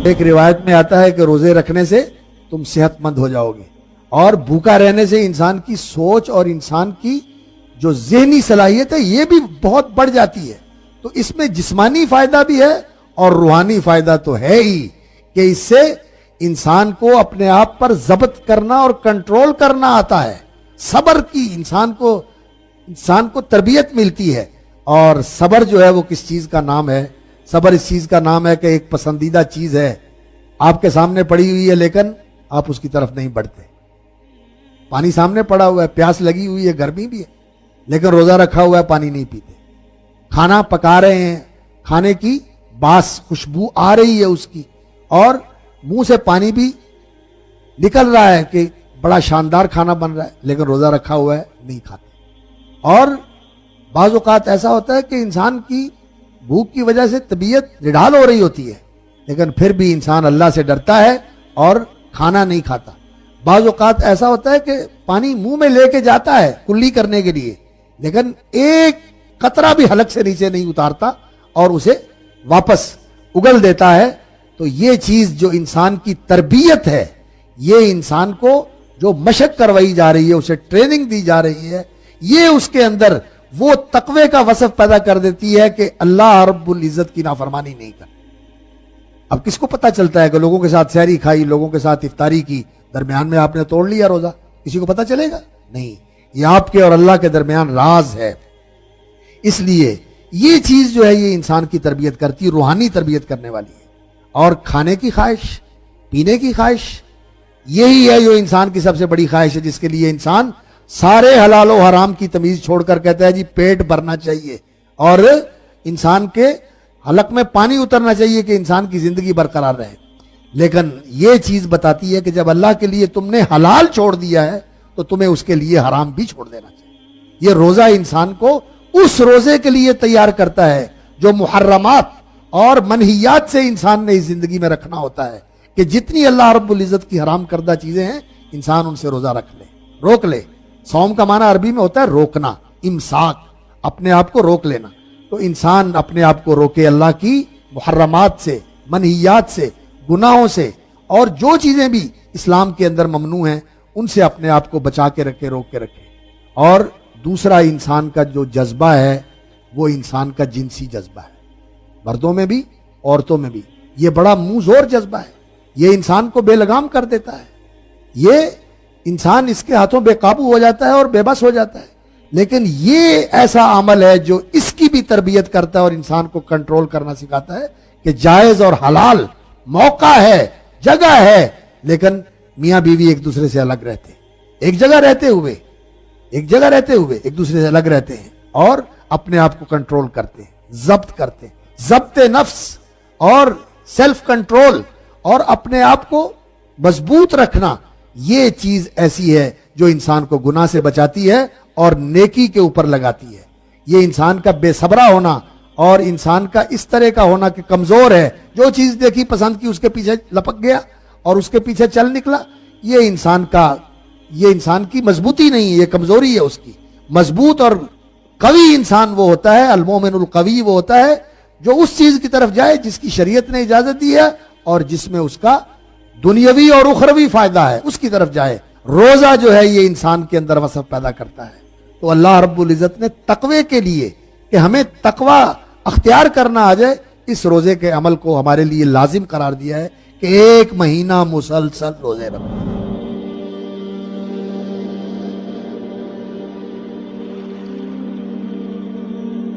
ایک روایت میں آتا ہے کہ روزے رکھنے سے تم صحت مند ہو جاؤ گے، اور بھوکا رہنے سے انسان کی سوچ اور انسان کی جو ذہنی صلاحیت ہے یہ بھی بہت بڑھ جاتی ہے۔ تو اس میں جسمانی فائدہ بھی ہے اور روحانی فائدہ تو ہے ہی کہ اس سے انسان کو اپنے آپ پر ضبط کرنا اور کنٹرول کرنا آتا ہے۔ صبر کی انسان کو تربیت ملتی ہے۔ اور صبر جو ہے وہ کس چیز کا نام ہے؟ صبر اس چیز کا نام ہے کہ ایک پسندیدہ چیز ہے آپ کے سامنے پڑی ہوئی ہے لیکن آپ اس کی طرف نہیں بڑھتے۔ پانی سامنے پڑا ہوا ہے، پیاس لگی ہوئی ہے، گرمی بھی ہے، لیکن روزہ رکھا ہوا ہے، پانی نہیں پیتے۔ کھانا پکا رہے ہیں، کھانے کی باس خوشبو آ رہی ہے اس کی، اور منہ سے پانی بھی نکل رہا ہے کہ بڑا شاندار کھانا بن رہا ہے، لیکن روزہ رکھا ہوا ہے، نہیں کھاتے۔ اور بعض اوقات ایسا ہوتا ہے کہ انسان کی بھوک کی وجہ سے طبیعت نڈھال ہو رہی ہوتی ہے، لیکن پھر بھی انسان اللہ سے ڈرتا ہے اور کھانا نہیں کھاتا۔ بعض اوقات ایسا ہوتا ہے کہ پانی منہ میں لے کے جاتا ہے کلی کرنے کے لیے، لیکن ایک قطرہ بھی حلق سے نیچے نہیں اتارتا اور اسے واپس اگل دیتا ہے۔ تو یہ چیز جو انسان کی تربیت ہے، یہ انسان کو جو مشق کروائی جا رہی ہے، اسے ٹریننگ دی جا رہی ہے، یہ اس کے اندر وہ تقوی کا وصف پیدا کر دیتی ہے کہ اللہ رب العزت کی نافرمانی نہیں کرتا۔ اب کس کو پتہ چلتا ہے کہ لوگوں کے ساتھ سحری کھائی، لوگوں کے ساتھ افطاری کی، درمیان میں آپ نے توڑ لیا روزہ؟ کسی کو پتہ چلے گا؟ نہیں، یہ آپ کے اور اللہ کے درمیان راز ہے۔ اس لیے یہ چیز جو ہے یہ انسان کی تربیت کرتی، روحانی تربیت کرنے والی ہے۔ اور کھانے کی خواہش، پینے کی خواہش، یہی ہے جو انسان کی سب سے بڑی خواہش ہے، جس کے لیے انسان سارے حلال و حرام کی تمیز چھوڑ کر کہتا ہے جی پیٹ بھرنا چاہیے، اور انسان کے حلق میں پانی اترنا چاہیے کہ انسان کی زندگی برقرار رہے۔ لیکن یہ چیز بتاتی ہے کہ جب اللہ کے لیے تم نے حلال چھوڑ دیا ہے تو تمہیں اس کے لیے حرام بھی چھوڑ دینا چاہیے۔ یہ روزہ انسان کو اس روزے کے لیے تیار کرتا ہے جو محرمات اور منہیات سے انسان نے اس زندگی میں رکھنا ہوتا ہے، کہ جتنی اللہ رب العزت کی حرام کردہ چیزیں ہیں انسان ان سے روزہ رکھ لے، روک لے۔ صوم کا معنی عربی میں ہوتا ہے روکنا، امساک، اپنے آپ کو روک لینا۔ تو انسان اپنے آپ کو روکے اللہ کی محرمات سے، منہیات سے، گناہوں سے، اور جو چیزیں بھی اسلام کے اندر ممنوع ہیں ان سے اپنے آپ کو بچا کے رکھے، روک کے رکھے۔ اور دوسرا انسان کا جو جذبہ ہے وہ انسان کا جنسی جذبہ ہے، مردوں میں بھی عورتوں میں بھی۔ یہ بڑا منہ زور جذبہ ہے، یہ انسان کو بے لگام کر دیتا ہے، یہ انسان اس کے ہاتھوں بے قابو ہو جاتا ہے اور بے بس ہو جاتا ہے۔ لیکن یہ ایسا عمل ہے جو اس کی بھی تربیت کرتا ہے اور انسان کو کنٹرول کرنا سکھاتا ہے کہ جائز اور حلال موقع ہے، جگہ ہے، لیکن میاں بیوی ایک دوسرے سے الگ رہتے ہیں، ایک جگہ رہتے ہوئے ایک دوسرے سے الگ رہتے ہیں، اور اپنے آپ کو کنٹرول کرتے ہیں، ضبط کرتے ہیں۔ ضبط نفس اور سیلف کنٹرول اور اپنے آپ کو مضبوط رکھنا، یہ چیز ایسی ہے جو انسان کو گناہ سے بچاتی ہے اور نیکی کے اوپر لگاتی ہے۔ یہ انسان کا بے صبرا ہونا اور انسان کا اس طرح کا ہونا کہ کمزور ہے، جو چیز دیکھی پسند کی اس کے پیچھے لپک گیا اور اس کے پیچھے چل نکلا، یہ انسان کی مضبوطی نہیں ہے، یہ کمزوری ہے اس کی۔ مضبوط اور قوی انسان وہ ہوتا ہے، المومن القوی وہ ہوتا ہے جو اس چیز کی طرف جائے جس کی شریعت نے اجازت دی ہے اور جس میں اس کا دنیاوی اور اخروی فائدہ ہے، اس کی طرف جائے۔ روزہ جو ہے یہ انسان کے اندر وصف پیدا کرتا ہے۔ تو اللہ رب العزت نے تقوی کے لیے کہ ہمیں تقوی اختیار کرنا آ جائے، اس روزے کے عمل کو ہمارے لیے لازم قرار دیا ہے کہ 1 مہینہ مسلسل روزے رکھو۔